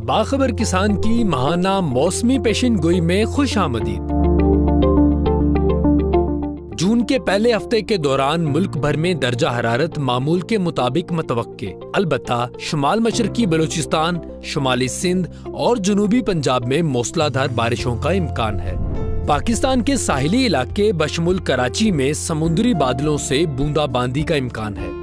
बाखबर किसान की माहाना मौसमी पेशिन गोई में खुश आमदीद। जून के पहले हफ्ते के दौरान मुल्क भर में दर्जा हरारत मामूल के मुताबिक मुतवक्के, अलबत्ता शुमाल मशरकी बलूचिस्तान, शुमाली सिंध और जनूबी पंजाब में मूसलाधार बारिशों का इम्कान है। पाकिस्तान के साहिली इलाके बशमुल कराची में समुद्री बादलों से बूंदाबांदी का इम्कान है।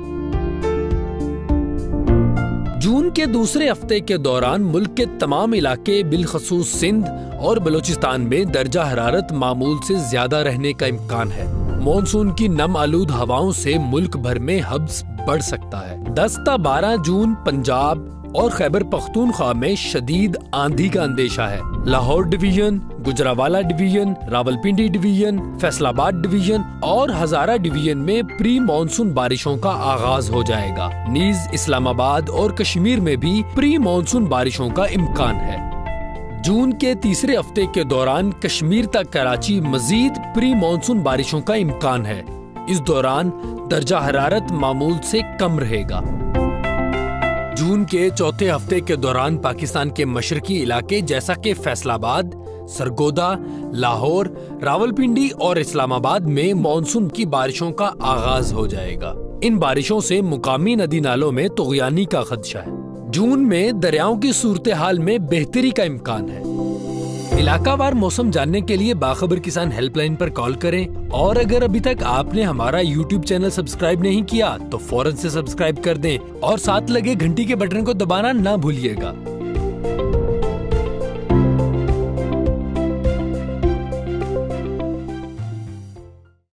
जून के दूसरे हफ्ते के दौरान मुल्क के तमाम इलाके बिलखसूस सिंध और बलूचिस्तान में दर्जा हरारत मामूल से ज्यादा रहने का इम्कान है। मॉनसून की नम आलूद हवाओं से मुल्क भर में हब्स बढ़ सकता है। 10-12 जून पंजाब और खैबर पख्तूनख्वा में शदीद आंधी का अंदेशा है। Lahore division, Gujranwala division, Rawalpindi division, Faisalabad division और हजारा डिवीजन में प्री मानसून बारिशों का आगाज हो जाएगा। नीज इस्लामाबाद और कश्मीर में भी प्री मानसून बारिशों का इम्कान है। जून के तीसरे हफ्ते के दौरान कश्मीर तक कराची मजीद प्री मानसून बारिशों का इम्कान है। इस दौरान दर्जा हरारत मामूल से कम रहेगा। जून के चौथे हफ्ते के दौरान पाकिस्तान के मशरकी इलाके जैसा कि फैसलाबाद, सरगोदा, लाहौर, रावलपिंडी और इस्लामाबाद में मानसून की बारिशों का आगाज हो जाएगा। इन बारिशों से मुकामी नदी नालों में तुगयानी का खदशा है। जून में दरियाओं की सूरत हाल में बेहतरी का इम्कान है। इलाकावार मौसम जानने के लिए बाखबर किसान हेल्पलाइन पर कॉल करें और अगर अभी तक आपने हमारा YouTube चैनल सब्सक्राइब नहीं किया तो फौरन से सब्सक्राइब कर दें और साथ लगे घंटी के बटन को दबाना ना भूलिएगा।